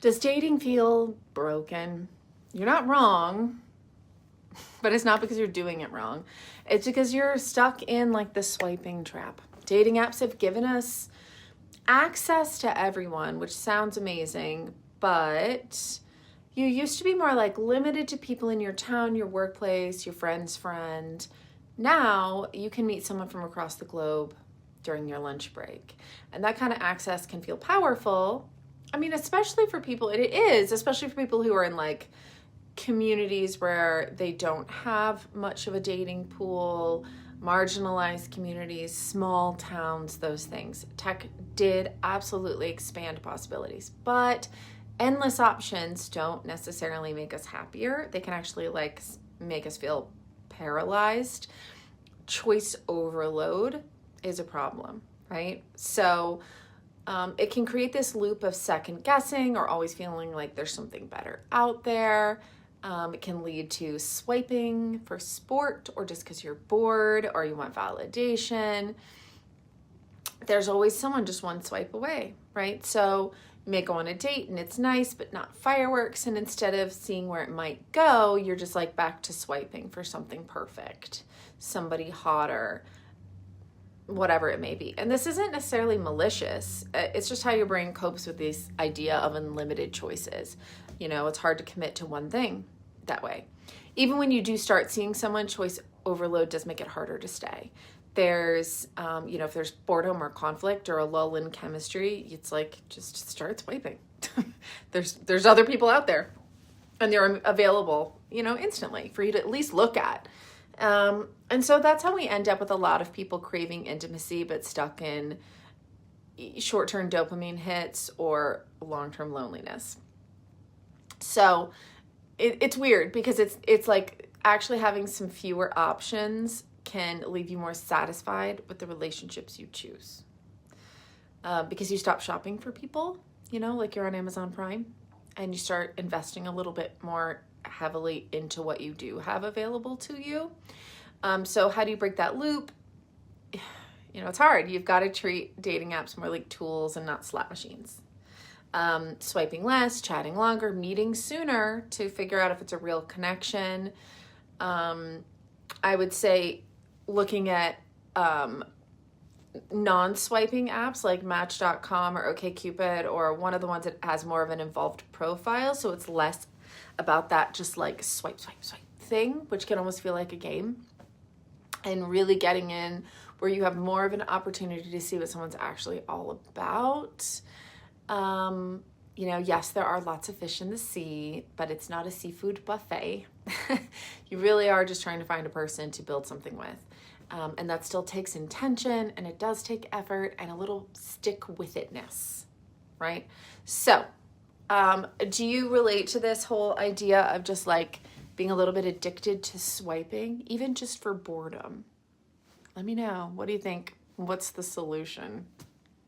Does dating feel broken? You're not wrong, but it's not because you're doing it wrong. It's because you're stuck in like the swiping trap. Dating apps have given us access to everyone, which sounds amazing, but you used to be more like limited to people in your town, your workplace, your friend's friend. Now you can meet someone from across the globe during your lunch break. And that kind of access can feel powerful. I mean, especially for people, especially for people who are in like communities where they don't have much of a dating pool, marginalized communities, small towns, those things. Tech did absolutely expand possibilities, but endless options don't necessarily make us happier. They can actually like make us feel paralyzed. Choice overload is a problem, right? So it can create this loop of second guessing or always feeling like there's something better out there. It can lead to swiping for sport or just because you're bored or you want validation. There's always someone just one swipe away, right? So you may go on a date and it's nice, but not fireworks. And instead of seeing where it might go, you're just like back to swiping for something perfect, somebody hotter, whatever it may be. And this isn't necessarily malicious. It's just how your brain copes with this idea of unlimited choices. You know, it's hard to commit to one thing that way. Even when you do start seeing someone, choice overload does make it harder to stay. There's, if there's boredom or conflict or a lull in chemistry, it's like, just start swiping. There's other people out there and they're available, instantly for you to at least look at. And so that's how we end up with a lot of people craving intimacy, but stuck in short-term dopamine hits or long-term loneliness. So it's weird because it's like actually having some fewer options can leave you more satisfied with the relationships you choose. Because you stop shopping for people, like you're on Amazon Prime, and you start investing a little bit more heavily into what you do have available to you. So how do you break that loop? It's hard. You've got to treat dating apps more like tools and not slot machines. Swiping less, chatting longer, meeting sooner to figure out if it's a real connection. I would say looking at non-swiping apps like Match.com or OkCupid, or one of the ones that has more of an involved profile, so it's less about that just like swipe thing, which can almost feel like a game, and really getting in where you have more of an opportunity to see what someone's actually all about. Yes, there are lots of fish in the sea, but it's not a seafood buffet. You really are just trying to find a person to build something with. And that still takes intention, and it does take effort and a little stick-with-itness, right? So, do you relate to this whole idea of just like being a little bit addicted to swiping, even just for boredom? Let me know. What do you think? What's the solution?